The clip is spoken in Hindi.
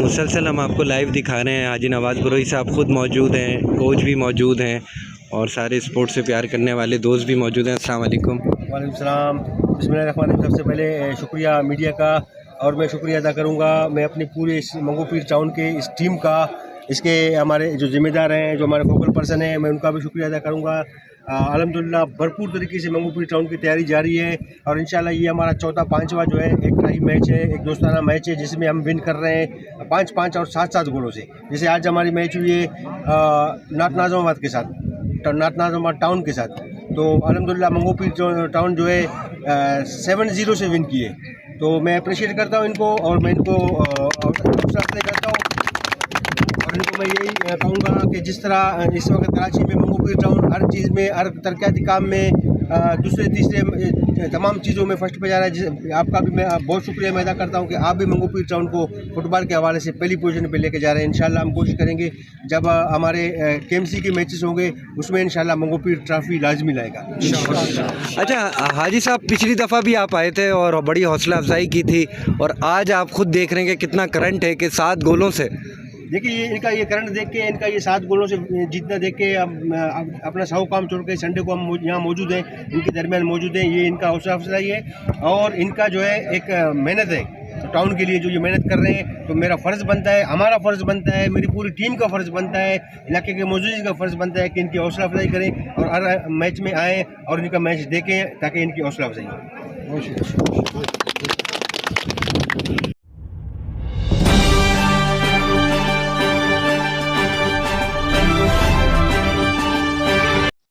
मुसलसल हम आपको लाइव दिखा रहे हैं। हाजी नवाज़ बरोई साहब ख़ुद मौजूद हैं, कोच भी मौजूद हैं और सारे स्पोर्ट्स से प्यार करने वाले दोस्त भी मौजूद हैं। अस्सलाम वालेकुम। वालेकुम सलाम। बिस्मिल्लाहिर्रहमानिर्रहीम। सबसे पहले शुक्रिया मीडिया का, और मैं शुक्रिया अदा करूँगा मैं अपनी पूरे इस मंगू पीर टाउन के इस टीम का, इसके हमारे जो ज़िम्मेदार हैं, जो हमारे फोकल पर्सन हैं, मैं उनका भी शुक्रिया अदा करूँगा। अल्हम्दुलिल्लाह भरपूर तरीके से मंगू पीर टाउन की तैयारी जारी है और इंशाल्लाह ये हमारा चौथा पांचवा जो है एक टाई मैच है, एक दोस्ताना मैच है जिसमें हम विन कर रहे हैं 5-5 और 7-7 गोलों से। जैसे आज हमारी मैच हुई है नात नाज़माबाद के साथ, नात नाज़माबाद टाउन के साथ, तो अल्हम्दुलिल्लाह मंगू पीर टाउन जो है 7-0 से विन किए। तो मैं अप्रिशिएट करता हूँ इनको और मैं इनको हौसला अफजाई करता हूँ और इनको मैं यही कहूँगा कि जिस तरह इस वक्त कराची में मंगू पीर टाउन हर चीज़ में, हर तरक्याती काम में दूसरे तीसरे तमाम चीज़ों में फर्स्ट पे जा रहा है। आपका भी मैं बहुत शुक्रिया मैं अदा करता हूँ कि आप भी मंगू पीर टाउन को फुटबॉल के हवाले से पहली पोजीशन पे लेके जा रहे हैं। इंशाल्लाह हम कोशिश करेंगे जब हमारे KMC के मैचेस होंगे उसमें इंशाल्लाह मंगू पीर ट्रॉफी लाजमी लाएगा। अच्छा हाजी साहब, पिछली दफ़ा भी आप आए थे और बड़ी हौसला अफजाई की थी और आज आप खुद देख रहे हैं कि कितना करंट है कि 7 गोलों से। देखिए ये इनका ये करंट देख के, इनका ये 7 गोलों से जीतना देख के अपना 100 काम छोड़ के संडे को हम यहाँ मौजूद हैं, इनके दरमियान मौजूद हैं। ये इनका हौसला अफजाई है और इनका जो है एक मेहनत है तो टाउन के लिए जो ये मेहनत कर रहे हैं, तो मेरा फ़र्ज़ बनता है, हमारा फ़र्ज़ बनता है, मेरी पूरी टीम का फ़र्ज़ बनता है, इलाके के मौजूदगी का फ़र्ज़ बनता है कि इनकी हौसला अफजाई करें और हर मैच में आएँ और इनका मैच देखें ताकि इनकी हौसला अफजाई हो।